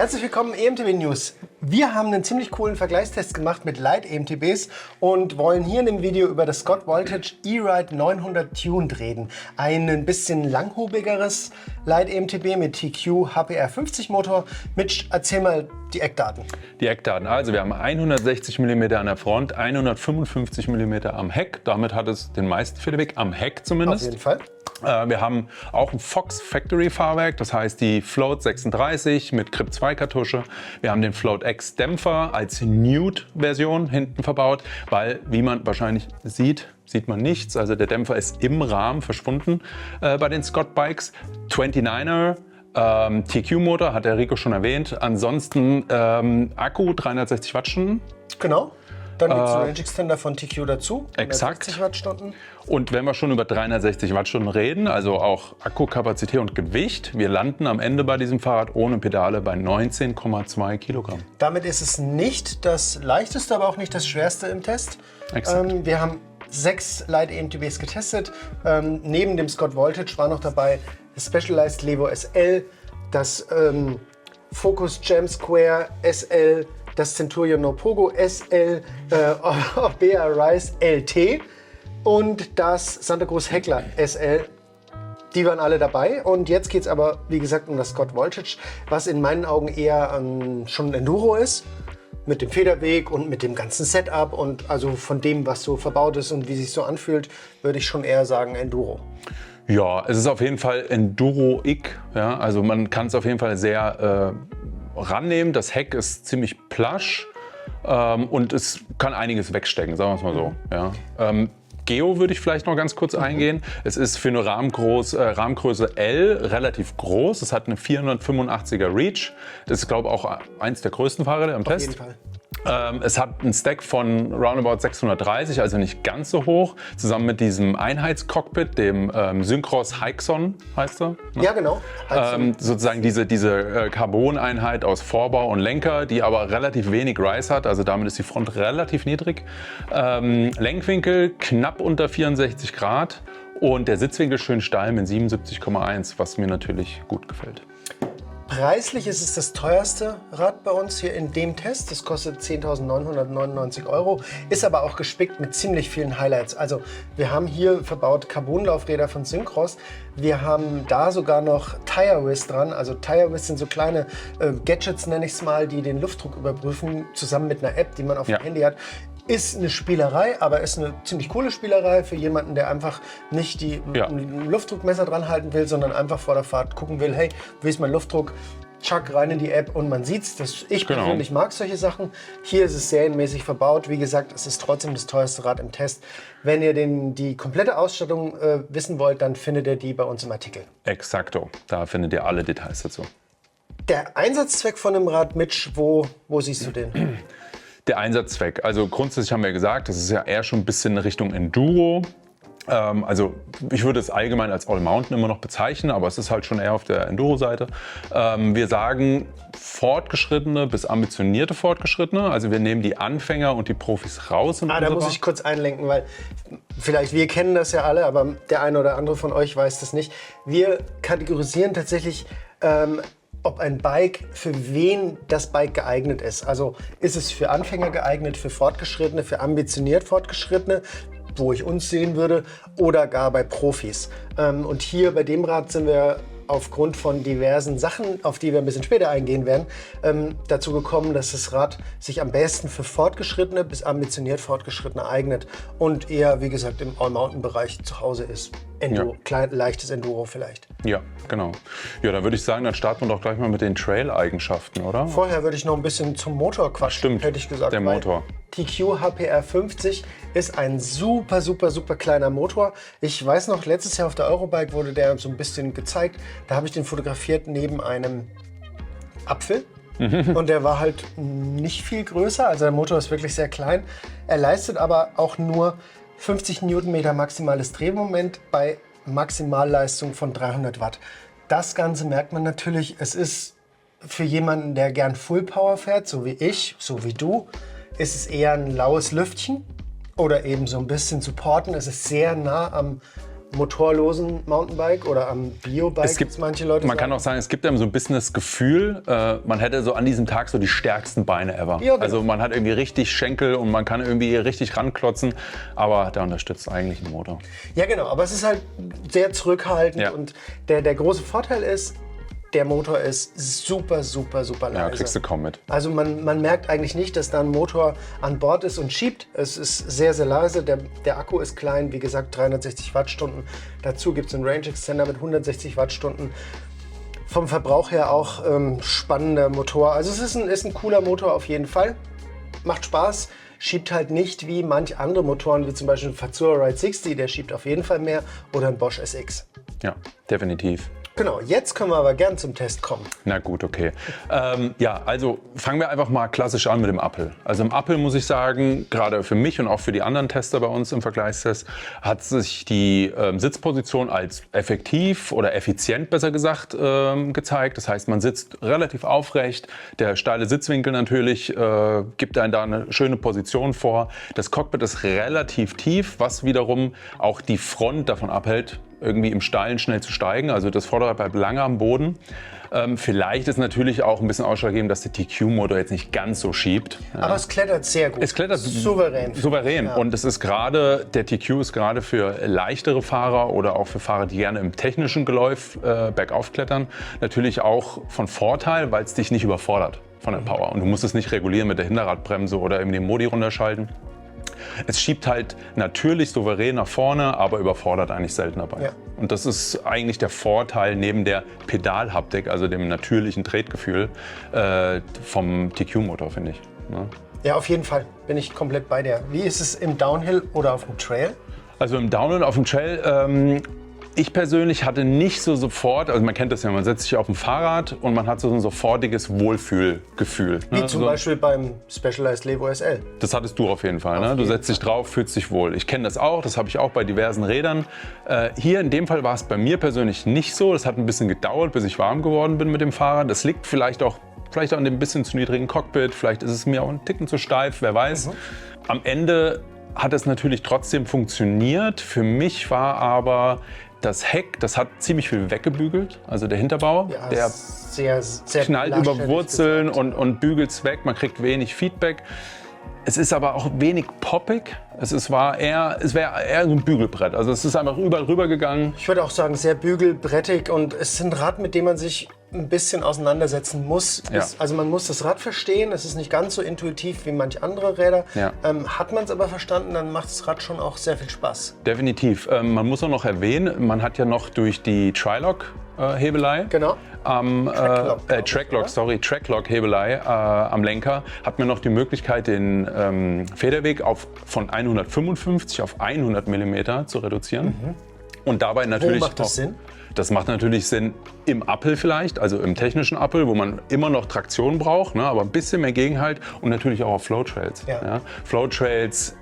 Herzlich willkommen EMTB News. Wir haben einen ziemlich coolen Vergleichstest gemacht mit Lite-EMTBs und wollen hier in dem Video über das Scott Voltage E-Ride 900 Tuned reden. Ein bisschen langhubigeres Lite-EMTB mit TQ HPR 50 Motor. Mitch, erzähl mal die Eckdaten. Die Eckdaten, also wir haben 160 mm an der Front, 155 mm am Heck. Damit hat es den meisten Federweg, am Heck zumindest. Auf jeden Fall. Wir haben auch ein Fox Factory Fahrwerk, das heißt die Float 36 mit Crip 2 Kartusche. Wir haben den Float X Dämpfer als Nude-Version hinten verbaut, weil, wie man wahrscheinlich sieht man nichts. Also der Dämpfer ist im Rahmen verschwunden bei den Scott Bikes. 29er. TQ-Motor, hat der Rico schon erwähnt. Ansonsten Akku 360 Wattstunden. Genau. Dann gibt es einen Range Extender von TQ dazu. Exakt. 60 Wattstunden. Und wenn wir schon über 360 Wattstunden reden, also auch Akkukapazität und Gewicht, wir landen am Ende bei diesem Fahrrad ohne Pedale bei 19,2 Kilogramm. Damit ist es nicht das leichteste, aber auch nicht das schwerste im Test. Exakt. Wir haben 6 Lite-EMTBs getestet. Neben dem Scott Voltage war noch dabei das Specialized Levo SL, das Focus Jam Square SL, das Centurion No Pogo SL, Bea Rise LT und das Santa Cruz Heckler SL. Die waren alle dabei und jetzt geht es aber, wie gesagt, um das Scott Voltage, was in meinen Augen eher schon ein Enduro ist. Mit dem Federweg und mit dem ganzen Setup und also von dem, was so verbaut ist und wie sich so anfühlt, würde ich schon eher sagen Enduro. Ja, es ist auf jeden Fall Enduro-ig. Ja? Also man kann es auf jeden Fall sehr rannehmen. Das Heck ist ziemlich plush und es kann einiges wegstecken, sagen wir es mal so. Ja. Geo würde ich vielleicht noch ganz kurz eingehen. Es ist für eine Rahmengröße L relativ groß. Es hat eine 485er Reach. Das ist, glaube ich, auch eins der größten Fahrräder im Test. Auf jeden Fall. Es hat einen Stack von roundabout 630, also nicht ganz so hoch. Zusammen mit diesem Einheitscockpit, dem Syncros Hixon heißt er. Ne? Ja, genau. Sozusagen diese Carbon-Einheit aus Vorbau und Lenker, die aber relativ wenig Rise hat. Also damit ist die Front relativ niedrig. Lenkwinkel knapp unter 64 Grad und der Sitzwinkel schön steil mit 77,1, was mir natürlich gut gefällt. Preislich ist es das teuerste Rad bei uns hier in dem Test. Das kostet 10.999 €, ist aber auch gespickt mit ziemlich vielen Highlights. Also wir haben hier verbaut Carbonlaufräder von Syncros. Wir haben da sogar noch TireWiz dran. Also TireWiz sind so kleine Gadgets, nenne ich es mal, die den Luftdruck überprüfen, zusammen mit einer App, die man auf dem Handy hat. Ist eine Spielerei, aber ist eine ziemlich coole Spielerei für jemanden, der einfach nicht ein Luftdruckmesser dran halten will, sondern einfach vor der Fahrt gucken will, hey, wie ist mein Luftdruck? Tschack, rein in die App und man sieht's. Ich persönlich mag solche Sachen. Hier ist es serienmäßig verbaut. Wie gesagt, es ist trotzdem das teuerste Rad im Test. Wenn ihr die komplette Ausstattung wissen wollt, dann findet ihr die bei uns im Artikel. Exakto, da findet ihr alle Details dazu. Der Einsatzzweck von dem Rad, Mitch, wo siehst du den? Der Einsatzzweck, also grundsätzlich haben wir gesagt, das ist ja eher schon ein bisschen in Richtung Enduro. Also ich würde es allgemein als All-Mountain immer noch bezeichnen, aber es ist halt schon eher auf der Enduro-Seite. Wir sagen fortgeschrittene bis ambitionierte Fortgeschrittene. Also wir nehmen die Anfänger und die Profis raus. Da muss ich kurz einlenken, weil vielleicht wir kennen das ja alle, aber der eine oder andere von euch weiß das nicht. Wir kategorisieren tatsächlich ob ein Bike, für wen das Bike geeignet ist. Also ist es für Anfänger geeignet, für Fortgeschrittene, für ambitioniert Fortgeschrittene, wo ich uns sehen würde, oder gar bei Profis. Und hier bei dem Rad sind wir aufgrund von diversen Sachen, auf die wir ein bisschen später eingehen werden, dazu gekommen, dass das Rad sich am besten für Fortgeschrittene bis ambitioniert Fortgeschrittene eignet und eher, wie gesagt, im All-Mountain-Bereich zu Hause ist. Enduro, leichtes Enduro vielleicht. Ja, genau. Ja, dann würde ich sagen, dann starten wir doch gleich mal mit den Trail-Eigenschaften, oder? Vorher würde ich noch ein bisschen zum Motor quatschen, Stimmt, hätte ich gesagt. der Motor. TQ HPR 50 ist ein super, super, super kleiner Motor. Ich weiß noch, letztes Jahr auf der Eurobike wurde der so ein bisschen gezeigt. Da habe ich den fotografiert neben einem Apfel. Und der war halt nicht viel größer. Also der Motor ist wirklich sehr klein. Er leistet aber auch nur 50 Newtonmeter maximales Drehmoment bei Maximalleistung von 300 Watt. Das Ganze merkt man natürlich. Es ist für jemanden, der gern Full Power fährt, so wie ich, so wie du, ist es eher ein laues Lüftchen oder eben so ein bisschen supporten. Es ist sehr nah am motorlosen Mountainbike oder am Biobike, Es gibt, manche Leute man kann auch sagen, es gibt einem so ein bisschen das Gefühl, man hätte so an diesem Tag so die stärksten Beine ever. Ja, genau. Also man hat irgendwie richtig Schenkel und man kann irgendwie richtig ranklotzen, aber der unterstützt eigentlich den Motor. Ja, genau, aber es ist halt sehr zurückhaltend Ja. und der große Vorteil ist, der Motor ist super, super, super leise. Ja, kriegst du kaum mit. Also man merkt eigentlich nicht, dass da ein Motor an Bord ist und schiebt. Es ist sehr, sehr leise. Der Akku ist klein, wie gesagt 360 Wattstunden. Dazu gibt es einen Range Extender mit 160 Wattstunden. Vom Verbrauch her auch spannender Motor. Also es ist ein cooler Motor auf jeden Fall. Macht Spaß. Schiebt halt nicht wie manch andere Motoren, wie zum Beispiel ein Fazua Ride 60, der schiebt auf jeden Fall mehr, oder ein Bosch SX. Ja, definitiv. Genau, jetzt können wir aber gern zum Test kommen. Na gut, okay. Ja, also fangen wir einfach mal klassisch an mit dem Appel. Also im Appel muss ich sagen, gerade für mich und auch für die anderen Tester bei uns im Vergleichstest, hat sich die Sitzposition als effektiv oder effizient, besser gesagt, gezeigt. Das heißt, man sitzt relativ aufrecht. Der steile Sitzwinkel natürlich gibt einem da eine schöne Position vor. Das Cockpit ist relativ tief, was wiederum auch die Front davon abhält, irgendwie im Steilen schnell zu steigen. Also das Vorderrad bleibt lange am Boden. Vielleicht ist natürlich auch ein bisschen ausschlaggebend, dass der TQ-Motor jetzt nicht ganz so schiebt. Ja. Aber es klettert sehr gut. Es klettert souverän. Souverän. Ja. Und es ist gerade, der TQ ist gerade für leichtere Fahrer oder auch für Fahrer, die gerne im technischen Geläuf bergauf klettern, natürlich auch von Vorteil, weil es dich nicht überfordert von der Power. Und du musst es nicht regulieren mit der Hinterradbremse oder eben den Modi runterschalten. Es schiebt halt natürlich souverän nach vorne, aber überfordert eigentlich selten dabei. Ja. Und das ist eigentlich der Vorteil neben der Pedalhaptik, also dem natürlichen Tretgefühl vom TQ-Motor, finde ich. Ne? Ja, auf jeden Fall bin ich komplett bei dir. Wie ist es im Downhill oder auf dem Trail? Also im Downhill auf dem Trail, ich persönlich hatte nicht so sofort, also man kennt das ja, man setzt sich auf ein Fahrrad und man hat so ein sofortiges Wohlfühlgefühl. Wie ne? zum Beispiel beim Specialized Levo SL. Das hattest du auf jeden Fall. Ne? Du jeden setzt dich drauf, fühlst dich wohl. Ich kenne das auch, das habe ich auch bei diversen Rädern. Hier in dem Fall war es bei mir persönlich nicht so. Das hat ein bisschen gedauert, bis ich warm geworden bin mit dem Fahrrad. Das liegt vielleicht auch an dem bisschen zu niedrigen Cockpit. Vielleicht ist es mir auch ein Ticken zu steif, wer weiß. Am Ende hat es natürlich trotzdem funktioniert. Für mich war aber das Heck, das hat ziemlich viel weggebügelt. Also der Hinterbau, Ja, der sehr, sehr knallt lasch, über hätte ich Wurzeln gesagt. und bügelt es weg. Man kriegt wenig Feedback. Es ist aber auch wenig poppig. Es wäre eher so ein Bügelbrett. Also es ist einfach überall rübergegangen. Ich würde auch sagen, sehr bügelbrettig, und es ist ein Rad, mit dem man sich ein bisschen auseinandersetzen muss. Ja. Also man muss das Rad verstehen, es ist nicht ganz so intuitiv wie manch andere Räder. Ja. Hat man es aber verstanden, dann macht das Rad schon auch sehr viel Spaß. Definitiv. Man muss auch noch erwähnen, man hat ja noch durch die Trilock-Hebelei Genau. Tracklock-Hebelei am Lenker hat man noch die Möglichkeit, den Federweg von 155 auf 100 mm zu reduzieren. Und dabei natürlich macht das auch, Sinn? Das macht natürlich Sinn im Appel vielleicht, also im technischen Appel, wo man immer noch Traktion braucht, ne, aber ein bisschen mehr Gegenhalt, und natürlich auch auf Flowtrails. Ja. Ja. Flowtrails,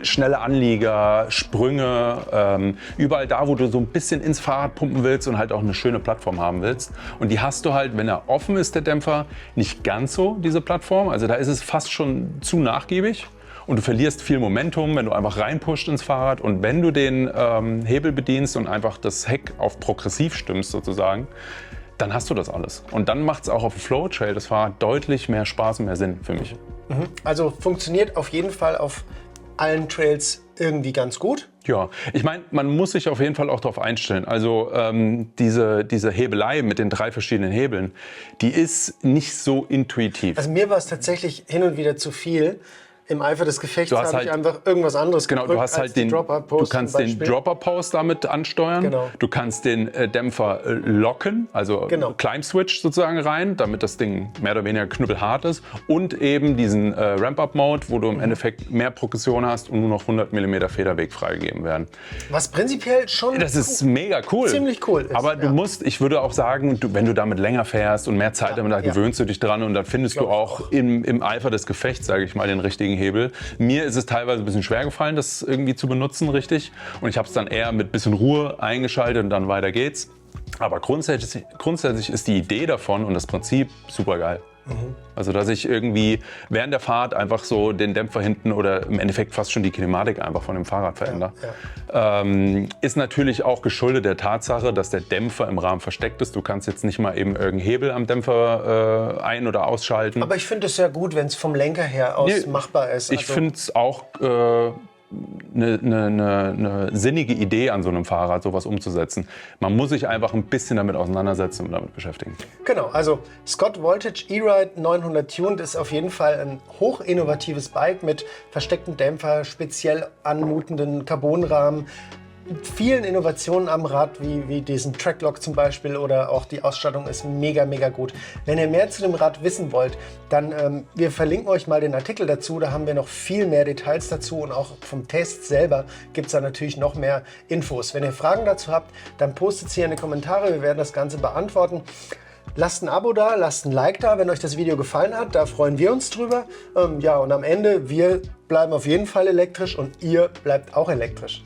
schnelle Anlieger, Sprünge, überall da, wo du so ein bisschen ins Fahrrad pumpen willst und halt auch eine schöne Plattform haben willst. Und die hast du halt, wenn er offen ist, der Dämpfer, nicht ganz so, diese Plattform. Also da ist es fast schon zu nachgiebig. Und du verlierst viel Momentum, wenn du einfach reinpusht ins Fahrrad. Und wenn du den Hebel bedienst und einfach das Heck auf progressiv stimmst sozusagen, dann hast du das alles. Und dann macht es auch auf dem Flowtrail das Fahrrad deutlich mehr Spaß und mehr Sinn für mich. Also funktioniert auf jeden Fall auf allen Trails irgendwie ganz gut. Ja, ich meine, man muss sich auf jeden Fall auch darauf einstellen. Also diese Hebelei mit den 3 verschiedenen Hebeln, die ist nicht so intuitiv. Also mir war es tatsächlich hin und wieder zu viel. Im Eifer des Gefechts Du hast habe ich halt- einfach irgendwas anderes Genau, du gedrückt hast als halt die den, du Drop-Up-Post kannst zum den Beispiel. Dropper-Post damit ansteuern. Genau. Du kannst den Dämpfer locken, also Genau. Climb-Switch sozusagen rein, damit das Ding mehr oder weniger knüppelhart ist. Und eben diesen Ramp-Up-Mode, wo du im Endeffekt mehr Progression hast und nur noch 100 mm Federweg freigegeben werden. Was prinzipiell schon Das ist mega cool. Ziemlich cool ist, Aber du ja. musst, ich würde auch sagen, wenn du damit länger fährst und mehr Zeit damit, da ja. gewöhnst du dich dran und dann findest du Glaub ich auch im Eifer des Gefechts, sage ich mal, den richtigen Hebel. Mir ist es teilweise ein bisschen schwer gefallen, das irgendwie zu benutzen, richtig. Und ich habe es dann eher mit bisschen Ruhe eingeschaltet und dann weiter geht's. Aber grundsätzlich ist die Idee davon und das Prinzip super geil. Also dass ich irgendwie während der Fahrt einfach so den Dämpfer hinten oder im Endeffekt fast schon die Kinematik einfach von dem Fahrrad verändere. Ist natürlich auch geschuldet der Tatsache, dass der Dämpfer im Rahmen versteckt ist. Du kannst jetzt nicht mal eben irgendeinen Hebel am Dämpfer ein- oder ausschalten. Aber ich finde es ja gut, wenn es vom Lenker her aus machbar ist. Ich finde es auch eine sinnige Idee an so einem Fahrrad, sowas umzusetzen. Man muss sich einfach ein bisschen damit auseinandersetzen und damit beschäftigen. Genau, also Scott Voltage E-Ride 900 Tuned ist auf jeden Fall ein hoch innovatives Bike mit verstecktem Dämpfer, speziell anmutenden Carbonrahmen, vielen Innovationen am Rad, wie diesen Tracklock zum Beispiel, oder auch die Ausstattung ist mega, mega gut. Wenn ihr mehr zu dem Rad wissen wollt, dann wir verlinken euch mal den Artikel dazu, da haben wir noch viel mehr Details dazu und auch vom Test selber gibt es da natürlich noch mehr Infos. Wenn ihr Fragen dazu habt, dann postet sie in die Kommentare, wir werden das Ganze beantworten. Lasst ein Abo da, lasst ein Like da, wenn euch das Video gefallen hat, da freuen wir uns drüber. Ja, und am Ende, wir bleiben auf jeden Fall elektrisch und ihr bleibt auch elektrisch.